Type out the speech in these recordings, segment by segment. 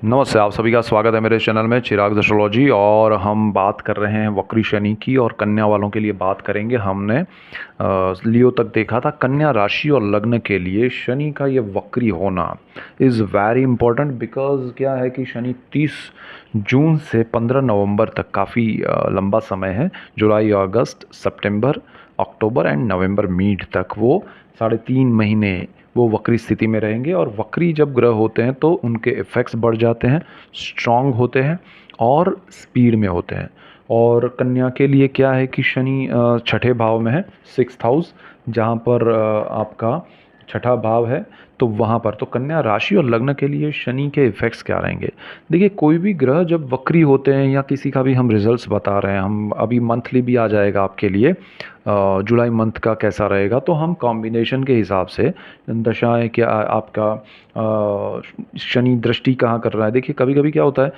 नमस्ते, आप सभी का स्वागत है मेरे चैनल में चिराग एस्ट्रोलॉजी। और हम बात कर रहे हैं वक्री शनि की, और कन्या वालों के लिए बात करेंगे। हमने लियो तक देखा था। कन्या राशि और लग्न के लिए शनि का ये वक्री होना इज़ वेरी इंपॉर्टेंट, बिकॉज क्या है कि शनि 30 जून से 15 नवंबर तक काफ़ी लंबा समय है। जुलाई, अगस्त, सितंबर, अक्टूबर एंड नवंबर मिड तक वो 3.5 महीने वो वक्री स्थिति में रहेंगे। और वक्री जब ग्रह होते हैं तो उनके इफ़ेक्ट्स बढ़ जाते हैं, स्ट्रांग होते हैं और स्पीड में होते हैं। और कन्या के लिए क्या है कि शनि छठे भाव में है, 6th हाउस, जहाँ पर आपका छठा भाव है। तो वहाँ पर तो कन्या राशि और लग्न के लिए शनि के इफ़ेक्ट्स क्या रहेंगे। देखिए, कोई भी ग्रह जब वक्री होते हैं या किसी का भी हम रिजल्ट्स बता रहे हैं, हम अभी मंथली भी आ जाएगा आपके लिए, जुलाई मंथ का कैसा रहेगा, तो हम कॉम्बिनेशन के हिसाब से दशाएं क्या आपका शनि दृष्टि कहाँ कर रहा है। देखिए, कभी कभी क्या होता है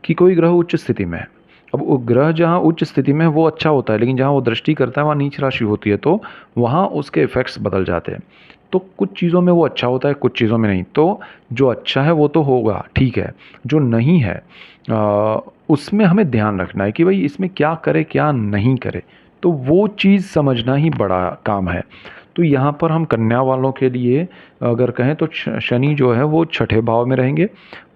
कि कोई ग्रह उच्च स्थिति में है। अब वो ग्रह जहाँ उच्च स्थिति में है वो अच्छा होता है, लेकिन जहाँ वो दृष्टि करता है वहाँ नीच राशि होती है, तो वहाँ उसके इफ़ेक्ट्स बदल जाते हैं। तो कुछ चीज़ों में वो अच्छा होता है, कुछ चीज़ों में नहीं। तो जो अच्छा है वो तो होगा, ठीक है। जो नहीं है उसमें हमें ध्यान रखना है कि भाई इसमें क्या करे क्या नहीं करे। तो वो चीज़ समझना ही बड़ा काम है। तो यहाँ पर हम कन्या वालों के लिए अगर कहें तो शनि जो है वो छठे भाव में रहेंगे।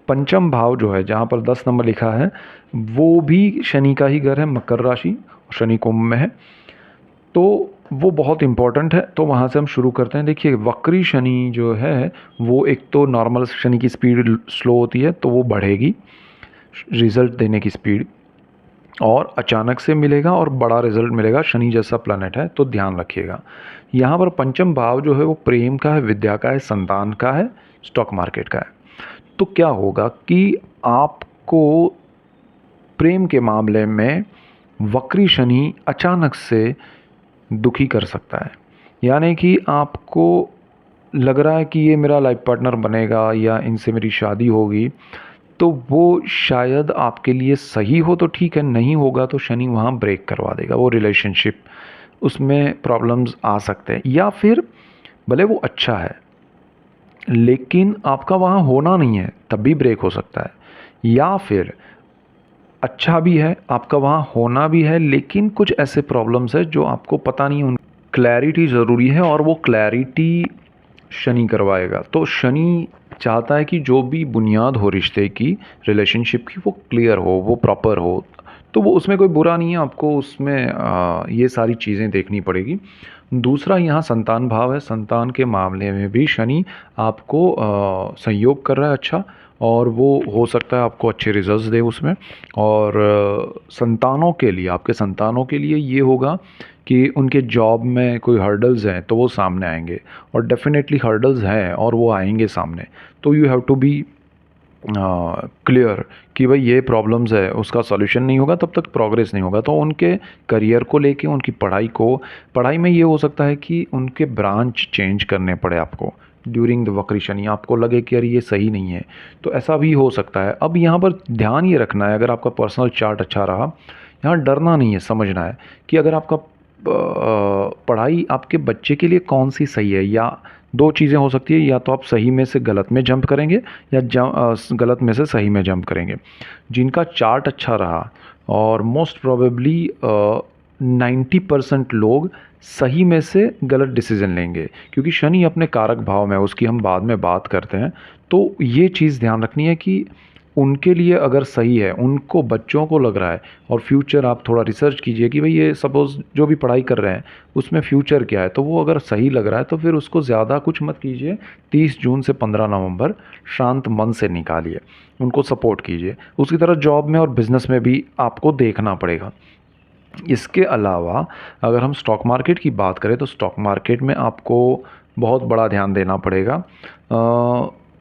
पंचम भाव जो है, जहाँ पर 10 नंबर लिखा है, वो भी शनि का ही घर है, मकर राशि। शनि कुंभ में है, तो वो बहुत इम्पोर्टेंट है। तो वहाँ से हम शुरू करते हैं। देखिए, वक्री शनि जो है वो एक तो नॉर्मल शनि की स्पीड स्लो होती है, तो वो बढ़ेगी रिजल्ट देने की स्पीड, और अचानक से मिलेगा और बड़ा रिजल्ट मिलेगा। शनि जैसा प्लैनेट है, तो ध्यान रखिएगा। यहाँ पर पंचम भाव जो है वो प्रेम का है, विद्या का है, संतान का है, स्टॉक मार्केट का है। तो क्या होगा कि आपको प्रेम के मामले में वक्री शनि अचानक से दुखी कर सकता है। यानी कि आपको लग रहा है कि ये मेरा लाइफ पार्टनर बनेगा या इनसे मेरी शादी होगी, तो वो शायद आपके लिए सही हो तो ठीक है, नहीं होगा तो शनि वहाँ ब्रेक करवा देगा वो रिलेशनशिप। उसमें प्रॉब्लम्स आ सकते हैं, या फिर भले वो अच्छा है लेकिन आपका वहाँ होना नहीं है, तब भी ब्रेक हो सकता है। या फिर अच्छा भी है, आपका वहाँ होना भी है, लेकिन कुछ ऐसे प्रॉब्लम्स है जो आपको पता नहीं, उन क्लैरिटी ज़रूरी है, और वो क्लैरिटी शनि करवाएगा। तो शनि चाहता है कि जो भी बुनियाद हो रिश्ते की, रिलेशनशिप की, वो क्लियर हो, वो प्रॉपर हो। तो वो उसमें कोई बुरा नहीं है, आपको उसमें ये सारी चीज़ें देखनी पड़ेगी। दूसरा, यहाँ संतान भाव है। संतान के मामले में भी शनि आपको संयोग कर रहा है अच्छा, और वो हो सकता है आपको अच्छे रिजल्ट्स दे उसमें। और संतानों के लिए, आपके संतानों के लिए ये होगा कि उनके जॉब में कोई हर्डल्स हैं तो वो सामने आएंगे, और डेफिनेटली हर्डल्स हैं और वो आएंगे सामने। तो you have to be clear कि भाई ये प्रॉब्लम्स है, उसका सॉल्यूशन नहीं होगा तब तक प्रोग्रेस नहीं होगा। तो उनके करियर को लेके, उनकी पढ़ाई में ये हो सकता है कि उनके ब्रांच चेंज करने पड़े आपको ड्यूरिंग द वक्री शनि। आपको लगे कि अरे ये सही नहीं है, तो ऐसा भी हो सकता है। अब यहाँ पर ध्यान ये रखना है, अगर आपका पर्सनल चार्ट अच्छा रहा, यहाँ डरना नहीं है, समझना है कि अगर आपका पढ़ाई आपके बच्चे के लिए कौन सी सही है। या दो चीज़ें हो सकती है, या तो आप सही में से गलत में जंप करेंगे, या गलत में से सही में जंप करेंगे। जिनका चार्ट अच्छा रहा, और मोस्ट प्रोबेबली 90% लोग सही में से गलत डिसीजन लेंगे, क्योंकि शनि अपने कारक भाव में है, उसकी हम बाद में बात करते हैं। तो ये चीज़ ध्यान रखनी है कि उनके लिए अगर सही है, उनको बच्चों को लग रहा है, और फ्यूचर आप थोड़ा रिसर्च कीजिए कि भाई ये सपोज़ जो भी पढ़ाई कर रहे हैं उसमें फ्यूचर क्या है। तो वो अगर सही लग रहा है तो फिर उसको ज़्यादा कुछ मत कीजिए। 30 जून से 15 नवंबर शांत मन से निकालिए, उनको सपोर्ट कीजिए। उसकी तरह जॉब में और बिज़नेस में भी आपको देखना पड़ेगा। इसके अलावा अगर हम स्टॉक मार्केट की बात करें, तो स्टॉक मार्केट में आपको बहुत बड़ा ध्यान देना पड़ेगा।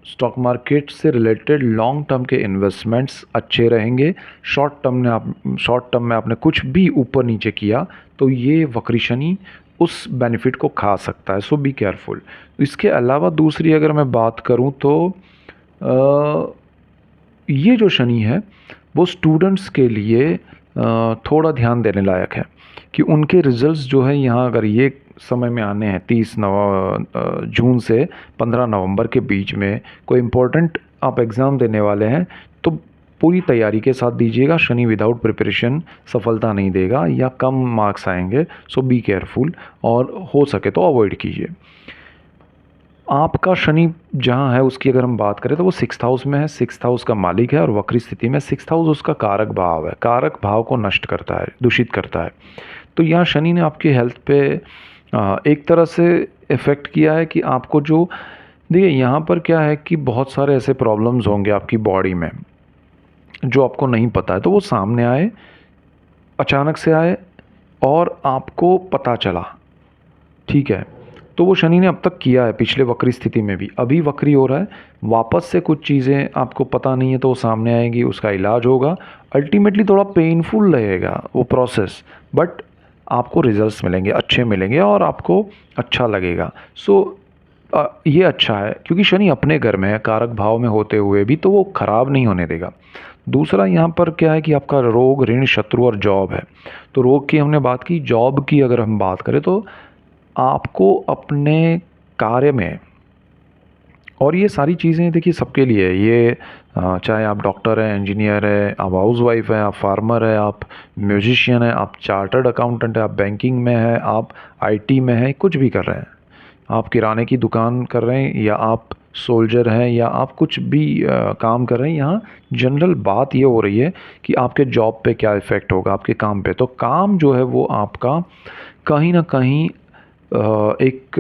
स्टॉक मार्केट से रिलेटेड लॉन्ग टर्म के इन्वेस्टमेंट्स अच्छे रहेंगे। शॉर्ट टर्म में आपने कुछ भी ऊपर नीचे किया तो ये वक्री शनि उस बेनिफिट को खा सकता है, सो बी केयरफुल। इसके अलावा दूसरी अगर मैं बात करूं तो ये जो शनि है वो स्टूडेंट्स के लिए थोड़ा ध्यान देने लायक है, कि उनके रिजल्ट्स जो है यहाँ अगर ये समय में आने हैं, 30 जून से 15 नवंबर के बीच में कोई इम्पोर्टेंट आप एग्ज़ाम देने वाले हैं तो पूरी तैयारी के साथ दीजिएगा। शनि विदाउट प्रिपरेशन सफलता नहीं देगा या कम मार्क्स आएंगे। सो बी केयरफुल और हो सके तो अवॉइड कीजिए। आपका शनि जहाँ है उसकी अगर हम बात करें तो वो 6th हाउस में है। 6th हाउस का मालिक है और वक्री स्थिति में 6th हाउस उसका कारक भाव है। कारक भाव को नष्ट करता है, दूषित करता है। तो यहाँ शनि ने आपकी हेल्थ पे एक तरह से इफ़ेक्ट किया है कि आपको जो देखिए यहाँ पर क्या है कि बहुत सारे ऐसे प्रॉब्लम्स होंगे आपकी बॉडी में जो आपको नहीं पता है, तो वो सामने आए, अचानक से आए और आपको पता चला, ठीक है। तो वो शनि ने अब तक किया है पिछले वक्री स्थिति में भी, अभी वक्री हो रहा है, वापस से कुछ चीज़ें आपको पता नहीं है तो वो सामने आएंगी, उसका इलाज होगा। अल्टीमेटली थोड़ा पेनफुल रहेगा वो प्रोसेस, बट आपको रिजल्ट्स मिलेंगे, अच्छे मिलेंगे और आपको अच्छा लगेगा। सो ये अच्छा है क्योंकि शनि अपने घर में है, कारक भाव में होते हुए भी, तो वो खराब नहीं होने देगा। दूसरा यहाँ पर क्या है कि आपका रोग, ऋण, शत्रु और जॉब है। तो रोग की हमने बात की, जॉब की अगर हम बात करें तो आपको अपने कार्य में, और ये सारी चीज़ें देखिए सबके लिए है, ये चाहे आप डॉक्टर हैं, इंजीनियर है, आप हाउस वाइफ है, आप फार्मर है, आप म्यूजिशियन है, आप चार्टर्ड अकाउंटेंट है, आप बैंकिंग में है, आप आईटी में है, कुछ भी कर रहे हैं, आप किराने की दुकान कर रहे हैं या आप सोल्जर हैं या आप कुछ भी काम कर रहे हैं। यहाँ जनरल बात ये हो रही है कि आपके जॉब पे क्या इफ़ेक्ट होगा, आपके काम पे। तो काम जो है वो आपका कहीं ना कहीं एक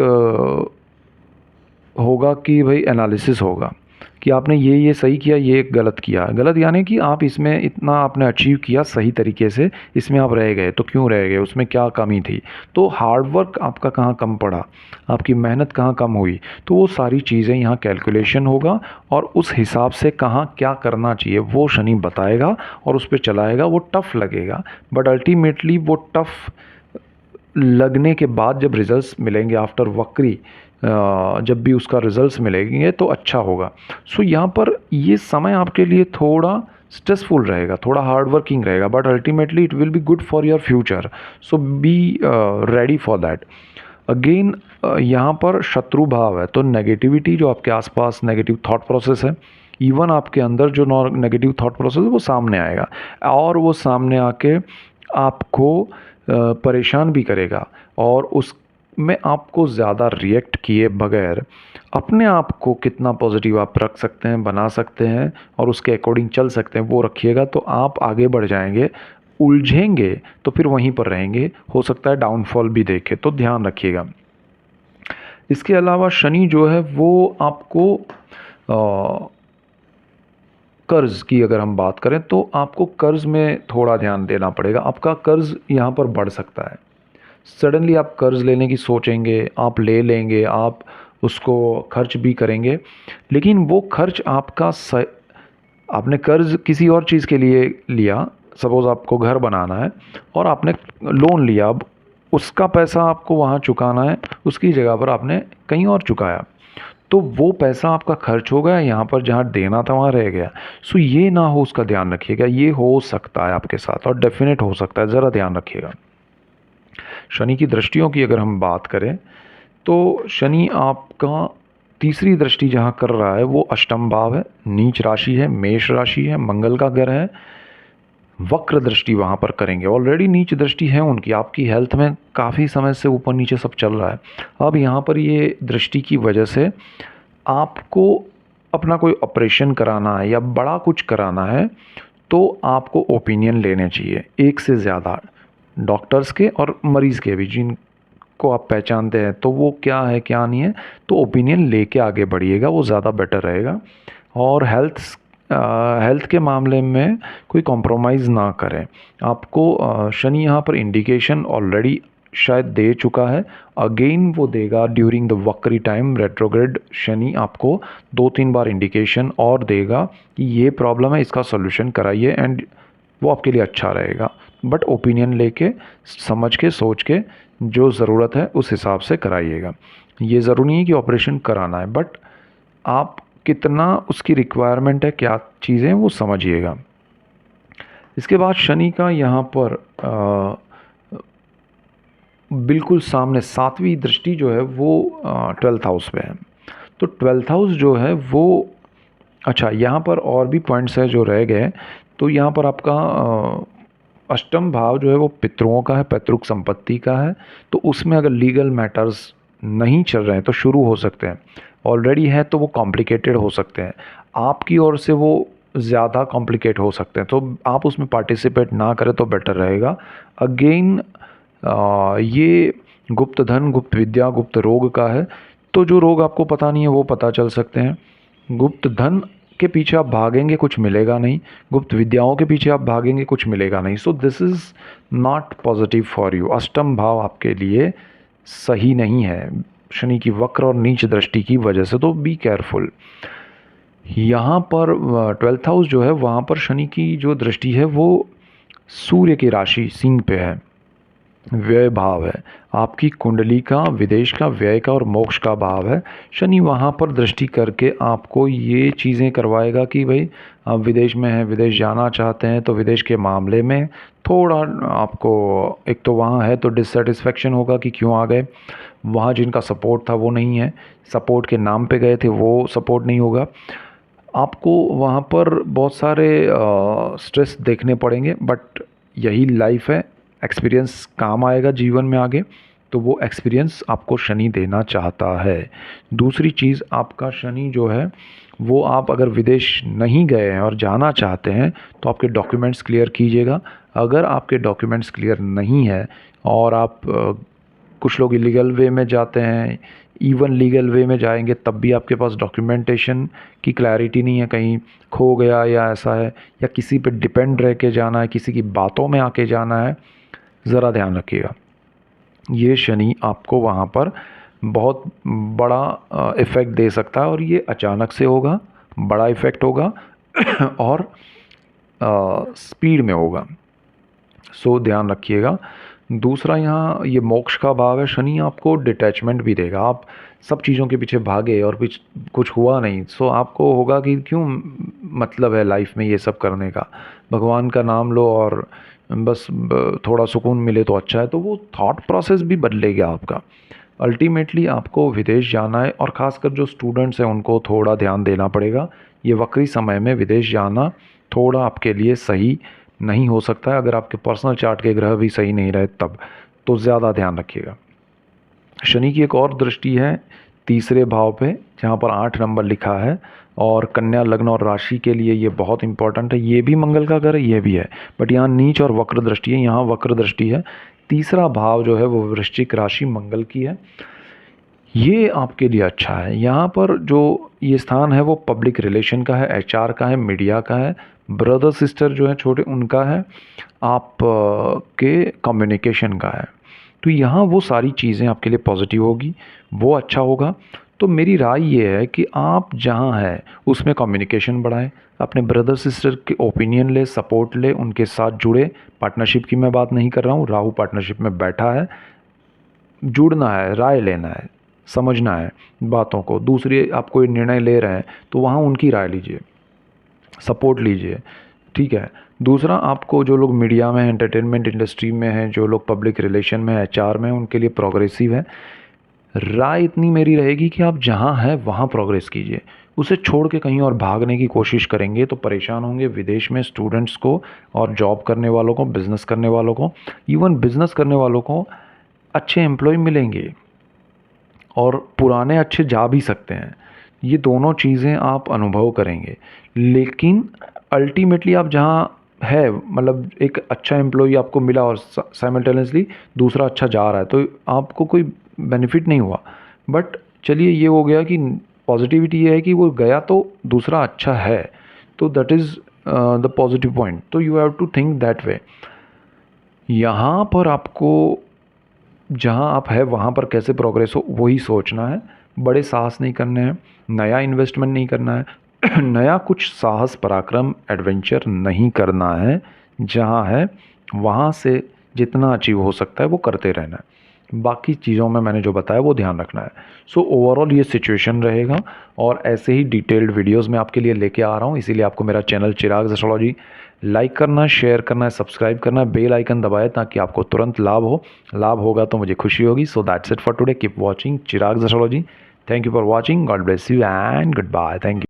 होगा कि भाई एनालिसिस होगा कि आपने ये सही किया, ये गलत किया। गलत यानी कि आप इसमें इतना आपने अचीव किया सही तरीके से, इसमें आप रह गए तो क्यों रह गए, उसमें क्या कमी थी, तो हार्ड वर्क आपका कहाँ कम पड़ा, आपकी मेहनत कहाँ कम हुई। तो वो सारी चीज़ें यहाँ कैलकुलेशन होगा और उस हिसाब से कहाँ क्या करना चाहिए वो शनि बताएगा और उस पर चलाएगा। वो टफ़ लगेगा बट अल्टीमेटली वो टफ़ लगने के बाद जब रिजल्ट्स मिलेंगे आफ्टर वक्री, जब भी उसका रिजल्ट्स मिलेंगे तो अच्छा होगा। सो यहाँ पर ये समय आपके लिए थोड़ा स्ट्रेसफुल रहेगा, थोड़ा हार्ड वर्किंग रहेगा, but ultimately it will be good for your future. So be ready for that. Again यहाँ पर शत्रु भाव है तो नेगेटिविटी, जो आपके आसपास नेगेटिव थॉट प्रोसेस है, इवन आपके अंदर जो नेगेटिव थॉट प्रोसेस है वो सामने आएगा और वो सामने आके आपको परेशान भी करेगा। और उसमें आपको ज़्यादा रिएक्ट किए बगैर अपने आप को कितना पॉजिटिव आप रख सकते हैं, बना सकते हैं और उसके अकॉर्डिंग चल सकते हैं, वो रखिएगा तो आप आगे बढ़ जाएंगे। उलझेंगे तो फिर वहीं पर रहेंगे, हो सकता है डाउनफॉल भी देखे, तो ध्यान रखिएगा। इसके अलावा शनि जो है वो आपको कर्ज़ की अगर हम बात करें तो आपको कर्ज़ में थोड़ा ध्यान देना पड़ेगा। आपका कर्ज़ यहाँ पर बढ़ सकता है, सडनली आप कर्ज़ लेने की सोचेंगे, आप ले लेंगे, आप उसको खर्च भी करेंगे, लेकिन वो खर्च आपका आपने कर्ज़ किसी और चीज़ के लिए लिया, सपोज़ आपको घर बनाना है और आपने लोन लिया, अब उसका पैसा आपको वहाँ चुकाना है, उसकी जगह पर आपने कहीं और चुकाया, तो वो पैसा आपका खर्च हो गया, यहाँ पर जहाँ देना था वहाँ रह गया। सो ये ना हो, उसका ध्यान रखिएगा, ये हो सकता है आपके साथ और डेफिनेट हो सकता है, ज़रा ध्यान रखिएगा। शनि की दृष्टियों की अगर हम बात करें तो शनि आपका तीसरी दृष्टि जहाँ कर रहा है वो अष्टम भाव है, नीच राशि है, मेष राशि है, मंगल का घर है। वक्र दृष्टि वहाँ पर करेंगे, ऑलरेडी नीच दृष्टि है उनकी, आपकी हेल्थ में काफ़ी समय से ऊपर नीचे सब चल रहा है। अब यहाँ पर ये दृष्टि की वजह से आपको अपना कोई ऑपरेशन कराना है या बड़ा कुछ कराना है तो आपको ओपिनियन लेने चाहिए, एक से ज़्यादा डॉक्टर्स के और मरीज़ के भी, जिनको आप पहचानते हैं तो वो क्या है क्या नहीं है, तो ओपिनियन लेके आगे बढ़िएगा, वो ज़्यादा बेटर रहेगा। और हेल्थ के मामले में कोई कॉम्प्रोमाइज़ ना करें। आपको शनि यहाँ पर इंडिकेशन ऑलरेडी शायद दे चुका है, अगेन वो देगा ड्यूरिंग द वक्री टाइम। रेट्रोग्रेड शनि आपको 2-3 बार इंडिकेशन और देगा कि ये प्रॉब्लम है, इसका सोल्यूशन कराइए, एंड वो आपके लिए अच्छा रहेगा। बट ओपिनियन लेके, समझ के, सोच के, जो ज़रूरत है उस हिसाब से कराइएगा। ये ज़रूरी नहीं है कि ऑपरेशन कराना है, बट आप कितना उसकी रिक्वायरमेंट है, क्या चीज़ें, वो समझिएगा। इसके बाद शनि का यहाँ पर बिल्कुल सामने 7वीं दृष्टि जो है वो 12th हाउस पे है। तो 12th हाउस जो है वो अच्छा, यहाँ पर और भी पॉइंट्स हैं जो रह गए। तो यहाँ पर आपका अष्टम भाव जो है वो पितरों का है, पैतृक संपत्ति का है। तो उसमें अगर लीगल मैटर्स नहीं चल रहे हैं तो शुरू हो सकते हैं, ऑलरेडी है तो वो कॉम्प्लिकेटेड हो सकते हैं, आपकी ओर से वो ज़्यादा कॉम्प्लिकेट हो सकते हैं, तो आप उसमें पार्टिसिपेट ना करें तो बेटर रहेगा। अगेन ये गुप्त धन, गुप्त विद्या, गुप्त रोग का है। तो जो रोग आपको पता नहीं है वो पता चल सकते हैं। गुप्त धन के पीछे आप भागेंगे कुछ मिलेगा नहीं, गुप्त विद्याओं के पीछे आप भागेंगे कुछ मिलेगा नहीं। So this is not positive for you. अष्टम भाव आपके लिए सही नहीं है शनि की वक्र और नीच दृष्टि की वजह से, तो बी केयरफुल। यहाँ पर 12th हाउस जो है वहाँ पर शनि की जो दृष्टि है वो सूर्य की राशि सिंह पे है, व्यय भाव है, आपकी कुंडली का, विदेश का, व्यय का और मोक्ष का भाव है। शनि वहाँ पर दृष्टि करके आपको ये चीज़ें करवाएगा कि भाई आप विदेश में हैं, विदेश जाना चाहते हैं, तो विदेश के मामले में थोड़ा आपको एक तो वहाँ है तो डिससेटिस्फेक्शन होगा कि क्यों आ गए, वहाँ जिनका सपोर्ट था वो नहीं है, सपोर्ट के नाम पे गए थे वो सपोर्ट नहीं होगा, आपको वहाँ पर बहुत सारे स्ट्रेस देखने पड़ेंगे। बट यही लाइफ है, एक्सपीरियंस काम आएगा जीवन में आगे, तो वो एक्सपीरियंस आपको शनि देना चाहता है। दूसरी चीज़, आपका शनि जो है वो, आप अगर विदेश नहीं गए हैं और जाना चाहते हैं तो आपके डॉक्यूमेंट्स क्लियर कीजिएगा। अगर आपके डॉक्यूमेंट्स क्लियर नहीं है और आप कुछ लोग इलीगल वे में जाते हैं, इवन लीगल वे में जाएंगे तब भी आपके पास डॉक्यूमेंटेशन की क्लैरिटी नहीं है, कहीं खो गया या ऐसा है, या किसी पे डिपेंड रह के जाना है, किसी की बातों में आके जाना है, ज़रा ध्यान रखिएगा। ये शनि आपको वहाँ पर बहुत बड़ा इफ़ेक्ट दे सकता है और ये अचानक से होगा, बड़ा इफ़ेक्ट होगा और स्पीड में होगा। सो ध्यान रखिएगा। दूसरा, यहाँ ये मोक्ष का भाव है, शनि आपको डिटैचमेंट भी देगा। आप सब चीज़ों के पीछे भागे और कुछ हुआ नहीं, सो आपको होगा कि क्यों मतलब है लाइफ में ये सब करने का, भगवान का नाम लो और बस थोड़ा सुकून मिले तो अच्छा है। तो वो थॉट प्रोसेस भी बदलेगा आपका। अल्टीमेटली आपको विदेश जाना है और ख़ासकर जो स्टूडेंट्स हैं उनको थोड़ा ध्यान देना पड़ेगा। ये वक्री समय में विदेश जाना थोड़ा आपके लिए सही नहीं हो सकता है, अगर आपके पर्सनल चार्ट के ग्रह भी सही नहीं रहे तब, तो ज़्यादा ध्यान रखिएगा। शनि की एक और दृष्टि है तीसरे भाव पे, जहाँ पर 8 नंबर लिखा है, और कन्या लग्न और राशि के लिए ये बहुत इंपॉर्टेंट है। ये भी मंगल का घर है, ये भी है, बट यहाँ नीच और वक्र दृष्टि है, यहाँ वक्र दृष्टि है। तीसरा भाव जो है वो वृश्चिक राशि मंगल की है, ये आपके लिए अच्छा है। यहाँ पर जो ये स्थान है वो पब्लिक रिलेशन का है, एचआर का है, मीडिया का है, ब्रदर सिस्टर जो है छोटे उनका है, आप के कम्युनिकेशन का है। तो यहाँ वो सारी चीज़ें आपके लिए पॉजिटिव होगी, वो अच्छा होगा। तो मेरी राय ये है कि आप जहाँ हैं उसमें कम्युनिकेशन बढ़ाएं, अपने ब्रदर सिस्टर के ओपिनियन ले, सपोर्ट ले, उनके साथ जुड़े। पार्टनरशिप की मैं बात नहीं कर रहा हूँ, राहु पार्टनरशिप में बैठा है, जुड़ना है, राय लेना है, समझना है बातों को। दूसरे आप कोई निर्णय ले रहे हैं तो वहाँ उनकी राय लीजिए, सपोर्ट लीजिए, ठीक है। दूसरा, आपको जो लोग मीडिया में हैं, एंटरटेनमेंट इंडस्ट्री में हैं, जो लोग पब्लिक रिलेशन में, एचआर में हैं, उनके लिए प्रोग्रेसिव है। राय इतनी मेरी रहेगी कि आप जहाँ हैं वहाँ प्रोग्रेस कीजिए, उसे छोड़ के कहीं और भागने की कोशिश करेंगे तो परेशान होंगे। विदेश में स्टूडेंट्स को और जॉब करने वालों को, बिज़नेस करने वालों को, इवन बिज़नेस करने वालों को अच्छे एम्प्लॉय मिलेंगे और पुराने अच्छे जा भी सकते हैं। ये दोनों चीज़ें आप अनुभव करेंगे। लेकिन अल्टीमेटली आप जहाँ है, मतलब एक अच्छा एम्प्लॉय आपको मिला और साइमल्टेनियसली दूसरा अच्छा जा रहा है, तो आपको कोई बेनिफिट नहीं हुआ। बट चलिए, ये हो गया कि पॉजिटिविटी ये है कि वो गया तो दूसरा अच्छा है, तो that is the positive point. तो you have to think that way. यहाँ पर आपको जहाँ आप है वहाँ पर कैसे प्रोग्रेस हो वही सोचना है, बड़े साहस नहीं करने हैं, नया इन्वेस्टमेंट नहीं करना है नया कुछ साहस, पराक्रम, एडवेंचर नहीं करना है। जहाँ है वहाँ से जितना अचीव हो सकता है वो करते रहना है। बाकी चीज़ों में मैंने जो बताया वो ध्यान रखना है। सो ओवरऑल ये सिचुएशन रहेगा और ऐसे ही डिटेल्ड वीडियोस मैं आपके लिए लेके आ रहा हूँ। इसीलिए आपको मेरा चैनल चिराग एस्ट्रोलॉजी लाइक करना, शेयर करना है, सब्सक्राइब करना है, बेल आइकन दबाएं ताकि आपको तुरंत लाभ हो। लाभ होगा तो मुझे खुशी होगी। So that's it for today. Keep watching Chirag Astrology. Thank you for watching. God bless you and goodbye. Thank you.